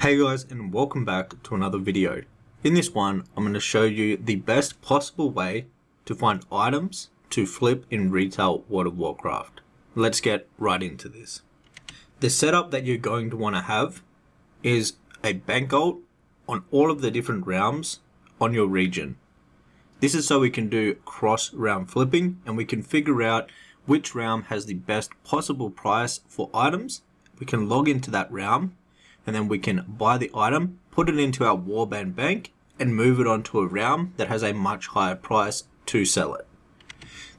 Hey guys, and welcome back to another video. In this one, I'm going to show you the best possible way to find items to flip in retail World of Warcraft. Let's get right into this. The setup that you're going to want to have is a bank gold on all of the different realms on your region. This is so we can do cross realm flipping and we can figure out which realm has the best possible price for items. We can log into that realm and then we can buy the item, put it into our warband bank and move it onto a realm that has a much higher price to sell it.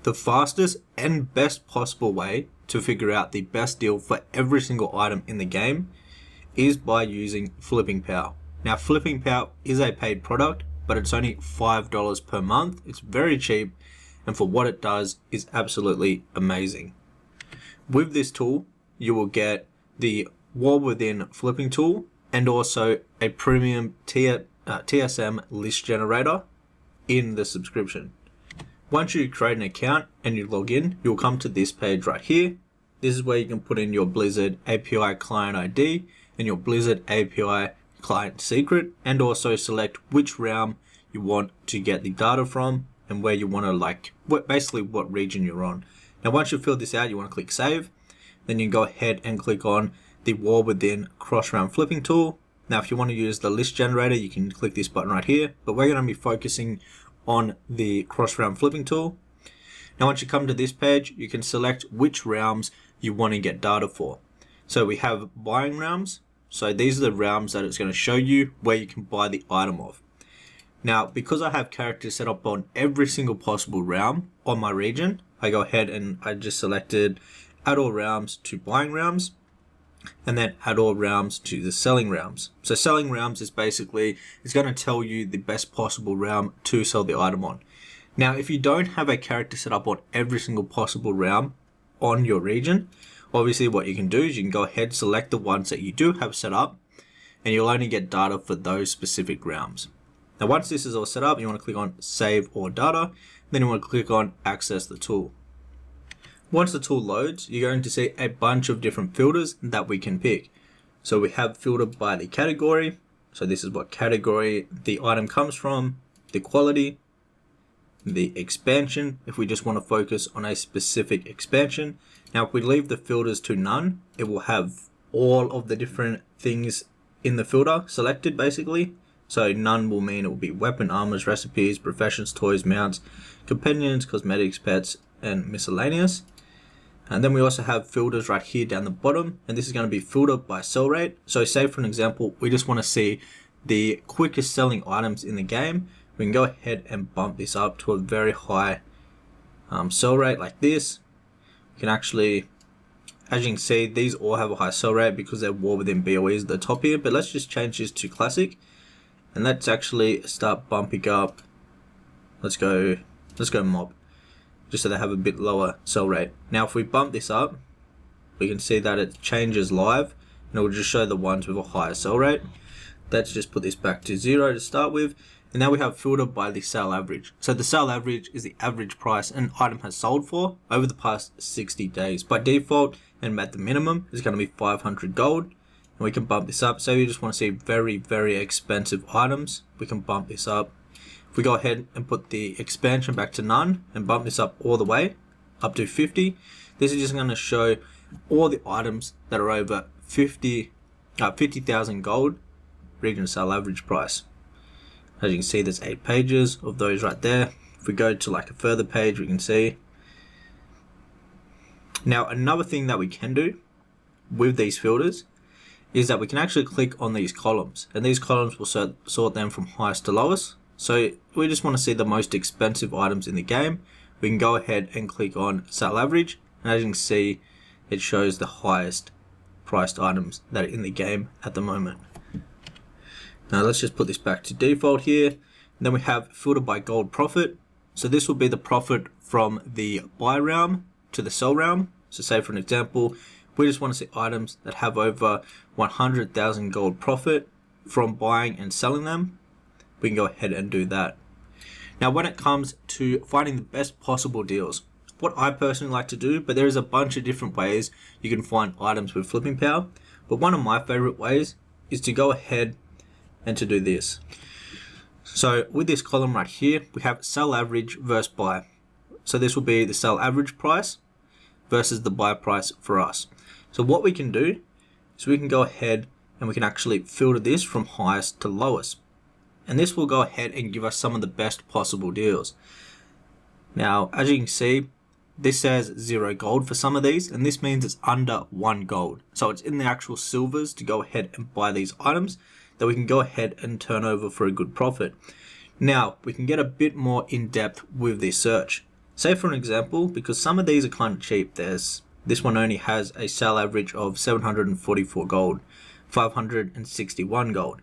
The fastest and best possible way to figure out the best deal for every single item in the game is by using Flipping Power. Now Flipping Power is a paid product, but it's only $5 per month. It's very cheap, and for what it does is absolutely amazing. With this tool, you will get the War Within flipping tool and also a premium TSM list generator in the subscription. Once you create an account and you log in, you'll come to this page right here. This is where you can put in your Blizzard API client ID and your Blizzard API client secret, and also select which realm you want to get the data from and where you want to basically what region you're on. Now once you've filled this out, you want to click save. Then you can go ahead and click on the War Within cross realm flipping tool. Now if you want to use the list generator, you can click this button right here, but we're going to be focusing on the cross realm flipping tool. Now once you come to this page, you can select which realms you want to get data for. So we have buying realms. So these are the realms that it's going to show you where you can buy the item of. Now because I have characters set up on every single possible realm on my region, I go ahead and I just selected add all realms to buying realms, and then add all realms to the selling realms. So selling realms is basically, it's going to tell you the best possible realm to sell the item on. Now if you don't have a character set up on every single possible realm on your region, obviously what you can do is you can go ahead, select the ones that you do have set up, and you'll only get data for those specific realms. Now once this is all set up, you want to click on save all data, then you want to click on access the tool. Once the tool loads, you're going to see a bunch of different filters that we can pick. So we have filtered by the category. So this is what category the item comes from, the quality, the expansion, if we just want to focus on a specific expansion. Now if we leave the filters to none, it will have all of the different things in the filter selected basically. So none will mean it will be weapon, armors, recipes, professions, toys, mounts, companions, cosmetics, pets, and miscellaneous. And then we also have filters right here down the bottom, and this is going to be filtered by sell rate. So say for an example, we just want to see the quickest selling items in the game. We can go ahead and bump this up to a very high sell rate like this. We can actually, as you can see, these all have a high sell rate because they're War Within BOEs at the top here, but let's just change this to classic. And let's actually start bumping up. Let's go mob, just so they have a bit lower sell rate. Now if we bump this up, we can see that it changes live and it will just show the ones with a higher sell rate. Let's just put this back to 0 to start with, and now we have filtered by the sale average. So the sale average is the average price an item has sold for over the past 60 days. By default and at the minimum is going to be 500 gold, and we can bump this up. So you just want to see very, very expensive items, we can bump this up. If we go ahead and put the expansion back to none and bump this up all the way up to 50, this is just going to show all the items that are over 50,000 gold region sale average price. As you can see, there's 8 pages of those right there. If we go to like a further page, we can see. Now another thing that we can do with these filters is that we can actually click on these columns, and these columns will sort them from highest to lowest. So we just want to see the most expensive items in the game. We can go ahead and click on sale average, and as you can see, it shows the highest priced items that are in the game at the moment. Now let's just put this back to default here. And then we have filter by gold profit. So this will be the profit from the buy realm to the sell realm. So say for an example, we just want to see items that have over 100,000 gold profit from buying and selling them. We can go ahead and do that. Now when it comes to finding the best possible deals, what I personally like to do, but there is a bunch of different ways you can find items with flipping power, but one of my favorite ways is to go ahead and to do this. So with this column right here, we have sell average versus buy. So this will be the sell average price versus the buy price for us. So what we can do is we can go ahead and we can actually filter this from highest to lowest. And this will go ahead and give us some of the best possible deals. Now, as you can see, this says 0 gold for some of these, and this means it's under 1 gold. So it's in the actual silvers to go ahead and buy these items that we can go ahead and turn over for a good profit. Now, we can get a bit more in depth with this search. Say for an example, because some of these are kind of cheap, this one only has a sell average of 744 gold, 561 gold.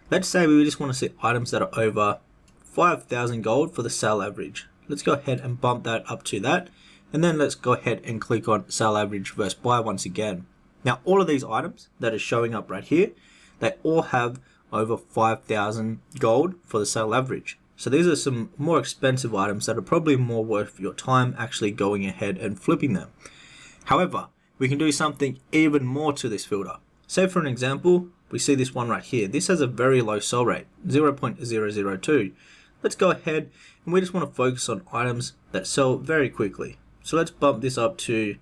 Let's say we just want to see items that are over 5,000 gold for the sell average. Let's go ahead and bump that up to that. And then let's go ahead and click on sell average versus buy once again. Now, all of these items that are showing up right here, they all have over 5,000 gold for the sell average. So these are some more expensive items that are probably more worth your time actually going ahead and flipping them. However, we can do something even more to this filter. Say for an example, we see this one right here. This has a very low sell rate, 0.002. Let's go ahead and we just want to focus on items that sell very quickly. So let's bump this up to,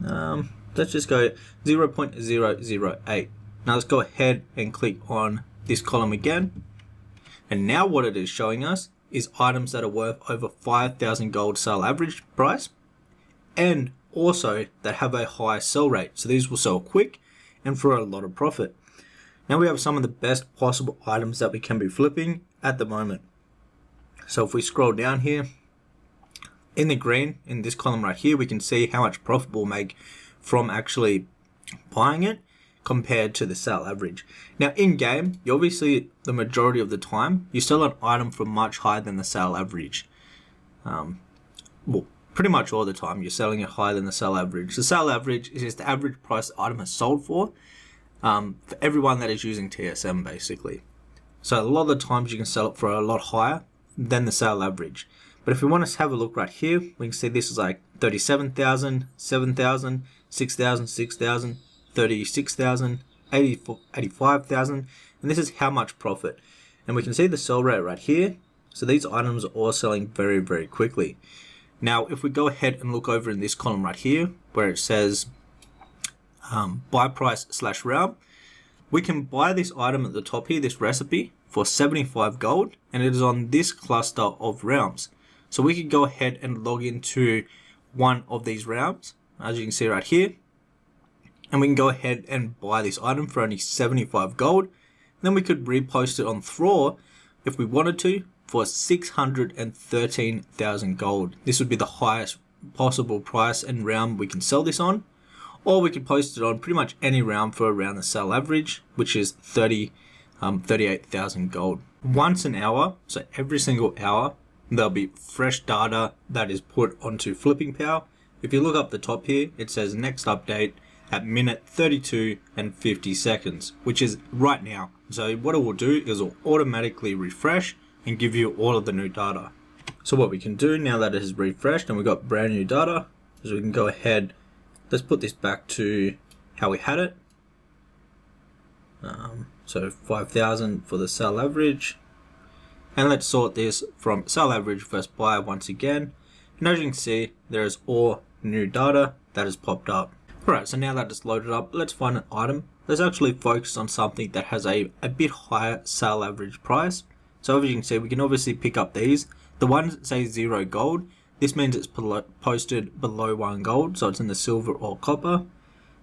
let's just go 0.008. Now let's go ahead and click on this column again. And now what it is showing us is items that are worth over 5,000 gold sell average price, and also that have a high sell rate. So these will sell quick and for a lot of profit. Now we have some of the best possible items that we can be flipping at the moment. So if we scroll down here, in the green, in this column right here, we can see how much profit we'll make from actually buying it compared to the sell average. Now in game, you obviously, the majority of the time, you sell an item for much higher than the sell average. Well, pretty much all the time, you're selling it higher than the sell average. The sell average is just the average price the item is sold for everyone that is using TSM basically. So a lot of the times you can sell it for a lot higher than the sell average. But if we want to have a look right here, we can see this is like 37,000, 7,000, 6,000, 6,000, 36,000, 85,000, and this is how much profit. And we can see the sell rate right here. So these items are all selling very, very quickly. Now, if we go ahead and look over in this column right here, where it says buy price / realm, we can buy this item at the top here, this recipe, for 75 gold, and it is on this cluster of realms. So we could go ahead and log into one of these realms, as you can see right here, and we can go ahead and buy this item for only 75 gold. Then we could repost it on Thraw if we wanted to for 613,000 gold. This would be the highest possible price and realm we can sell this on, or we could post it on pretty much any realm for around the sell average, which is 38,000 gold. Once an hour, so every single hour, there'll be fresh data that is put onto Flipping Power. If you look up the top here, it says next update at minute 32 and 50 seconds, which is right now. So what it will do is it will automatically refresh and give you all of the new data. So what we can do now that it has refreshed and we've got brand new data is we can go ahead, let's put this back to how we had it. So 5,000 for the sell average. And let's sort this from sell average versus buy once again. And as you can see, there is all new data that has popped up. Alright, so now that it's loaded up, let's find an item that's actually focused on something that has a bit higher sell average price. So as you can see, we can obviously pick up these. The ones that say 0 gold, this means it's posted below 1 gold, so it's in the silver or copper.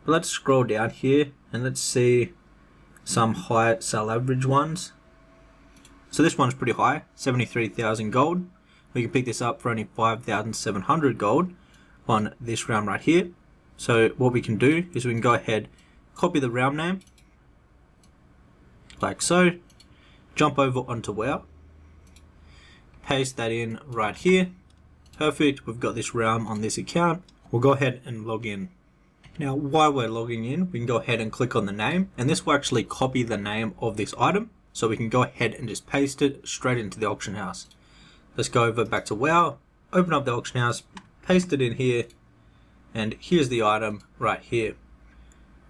But let's scroll down here and let's see some high sell average ones. So this one's pretty high, 73,000 gold. We can pick this up for only 5,700 gold on this realm right here. So what we can do is we can go ahead, copy the realm name, like so, jump over onto WoW, paste that in right here. Perfect, we've got this realm on this account. We'll go ahead and log in. Now while we're logging in, we can go ahead and click on the name, and this will actually copy the name of this item. So we can go ahead and just paste it straight into the auction house. Let's go over back to WoW, open up the auction house, paste it in here, and here's the item right here.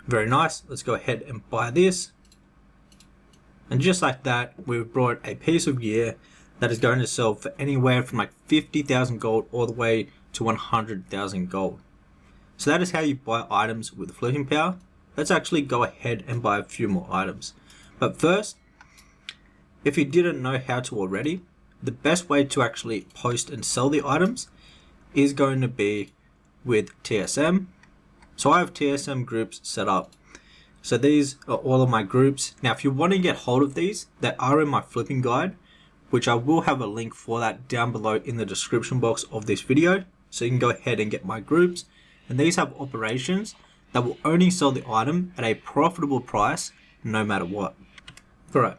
Very nice. Let's go ahead and buy this. And just like that, we've brought a piece of gear that is going to sell for anywhere from like 50,000 gold all the way to 100,000 gold. So that is how you buy items with flipping power. Let's actually go ahead and buy a few more items. But first, if you didn't know how to already, the best way to actually post and sell the items is going to be with TSM. So I have TSM groups set up. So these are all of my groups. Now, if you want to get hold of these, they are in my flipping guide, which I will have a link for that down below in the description box of this video. So you can go ahead and get my groups. And these have operations that will only sell the item at a profitable price no matter what. Alright,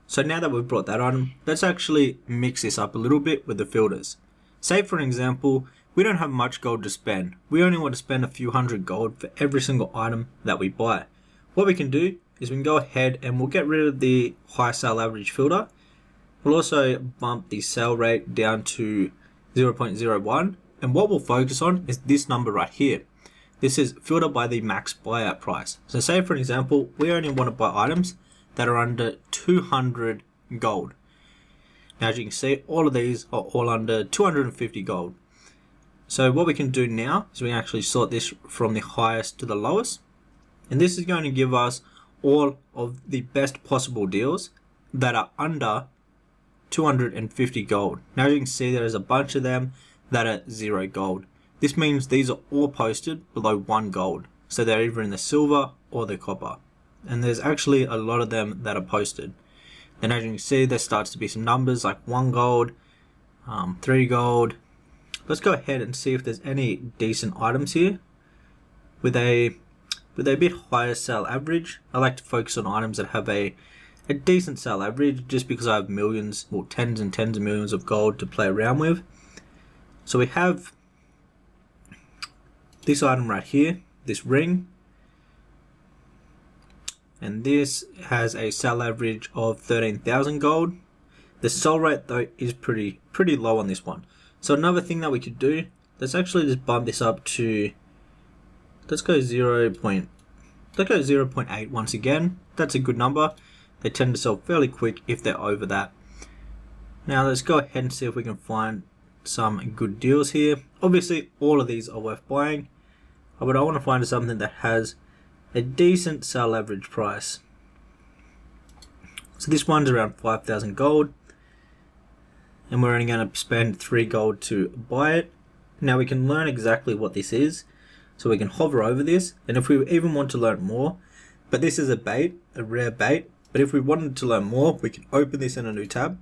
so now that we've brought that item, let's actually mix this up a little bit with the filters. Say for an example, we don't have much gold to spend. We only want to spend a few hundred gold for every single item that we buy. What we can do is we can go ahead and we'll get rid of the high sale average filter. We'll also bump the sale rate down to 0.01, and what we'll focus on is this number right here. This is filtered by the max buyout price. So say for example, we only want to buy items that are under 200 gold. Now as you can see, all of these are all under 250 gold. So what we can do now is we can actually sort this from the highest to the lowest. And this is going to give us all of the best possible deals that are under 250 gold. Now as you can see, there is a bunch of them that are 0 gold. This means these are all posted below 1 gold. So they're either in the silver or the copper. And there's actually a lot of them that are posted. Then as you can see, there starts to be some numbers like 1 gold, 3 gold. Let's go ahead and see if there's any decent items here with a bit higher sale average. I like to focus on items that have a decent sale average just because I have millions or tens and tens of millions of gold to play around with. So we have this item right here, this ring, and this has a sell average of 13,000 gold. The sell rate though is pretty low on this one. So another thing that we could do, let's actually just bump this up to, let's go 0.8 once again. That's a good number. They tend to sell fairly quick if they're over that. Now let's go ahead and see if we can find some good deals here. Obviously all of these are worth buying, but I want to find something that has a decent sell average price. So this one's around 5,000 gold, and we're only going to spend 3 gold to buy it. Now we can learn exactly what this is, so we can hover over this, and if we even want to learn more, but this is a bait, a rare bait, but if we wanted to learn more, we can open this in a new tab,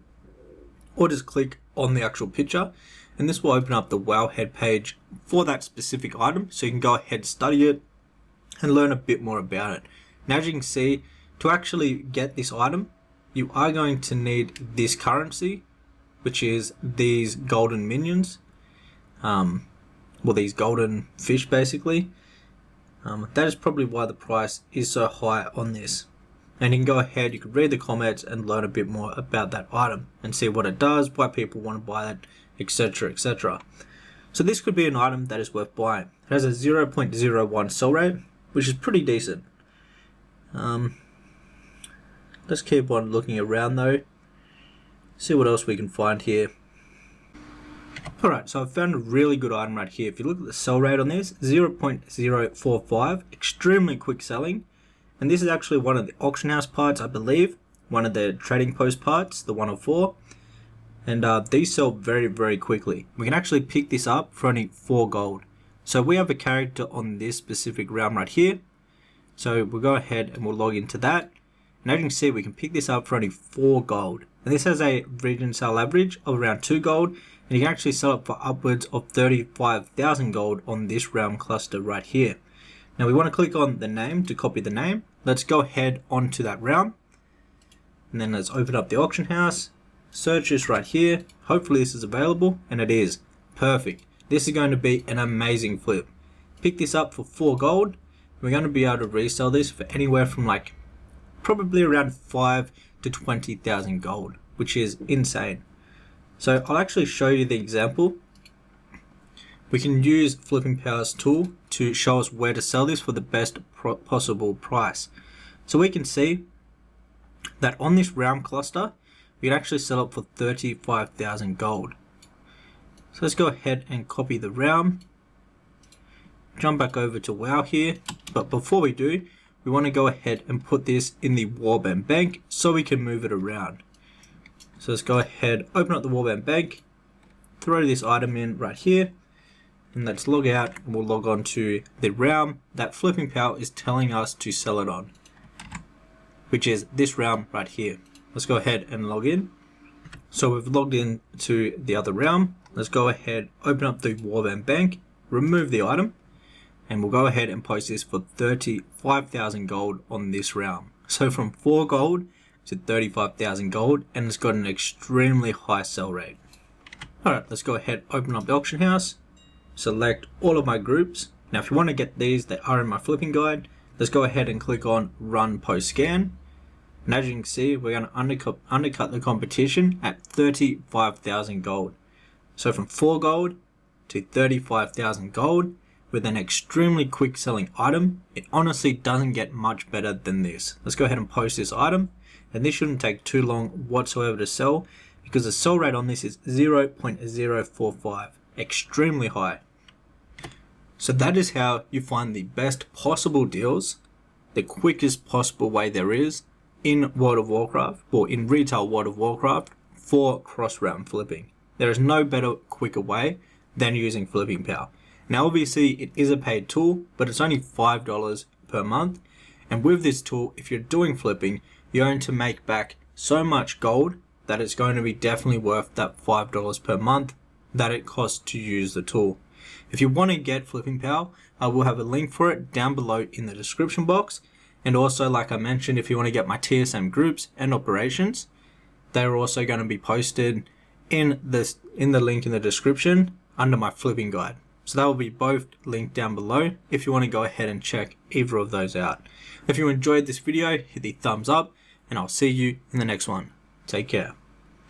or just click on the actual picture, and this will open up the Wowhead page for that specific item, so you can go ahead, study it, and learn a bit more about it. Now as you can see, to actually get this item, you are going to need this currency, which is these golden minions, well, these golden fish basically. That is probably why the price is so high on this. And you can go ahead, you can read the comments and learn a bit more about that item and see what it does, why people want to buy it, etc, etc. So this could be an item that is worth buying. It has a 0.01 sell rate, which is pretty decent. Let's keep on looking around though, see what else we can find here. Alright, so I've found a really good item right here. If you look at the sell rate on this, 0.045, extremely quick selling. And this is actually one of the auction house parts, I believe. One of the trading post parts, the 1 of 4. And these sell very quickly. We can actually pick this up for only 4 gold. So we have a character on this specific realm right here. So we'll go ahead and we'll log into that. And as you can see, we can pick this up for only 4 gold. And this has a region sale average of around 2 gold. And you can actually sell it for upwards of 35,000 gold on this realm cluster right here. Now we want to click on the name to copy the name. Let's go ahead onto that realm. And then let's open up the auction house. Search this right here. Hopefully this is available, and it is. Perfect. This is going to be an amazing flip. Pick this up for 4 gold. We're going to be able to resell this for anywhere from like probably around 5 to 20,000 gold, which is insane. So I'll actually show you the example. We can use Flipping Power's tool to show us where to sell this for the best possible price. So we can see that on this realm cluster, we can actually sell it for 35,000 gold. So let's go ahead and copy the realm, jump back over to WoW here, but before we do, we want to go ahead and put this in the Warband bank so we can move it around. So let's go ahead, open up the Warband bank, throw this item in right here, and let's log out and we'll log on to the realm that Flipping Pal is telling us to sell it on, which is this realm right here. Let's go ahead and log in. So we've logged in to the other realm. Let's go ahead, open up the Warband bank, remove the item, and we'll go ahead and post this for 35,000 gold on this realm. So from 4 gold to 35,000 gold, and it's got an extremely high sell rate. Alright, let's go ahead, open up the auction house, select all of my groups. Now if you want to get these, they are in my flipping guide. Let's go ahead and click on run post scan. And as you can see, we're going to undercut the competition at 35,000 gold. So from 4 gold to 35,000 gold, with an extremely quick selling item, it honestly doesn't get much better than this. Let's go ahead and post this item, and this shouldn't take too long whatsoever to sell because the sell rate on this is 0.045, extremely high. So that is how you find the best possible deals, the quickest possible way there is in World of Warcraft, or in retail World of Warcraft, for cross-realm flipping. There is no better, quicker way than using Flipping Pal. Now obviously it is a paid tool, but it's only $5 per month. And with this tool, if you're doing flipping, you're going to make back so much gold that it's going to be definitely worth that $5 per month that it costs to use the tool. If you want to get Flipping Pal, I will have a link for it down below in the description box. And also, like I mentioned, if you want to get my TSM groups and operations, they're also going to be posted in the link in the description under my flipping guide. So that will be both linked down below if you want to go ahead and check either of those out. If you enjoyed this video, hit the thumbs up, and I'll see you in the next one. Take care.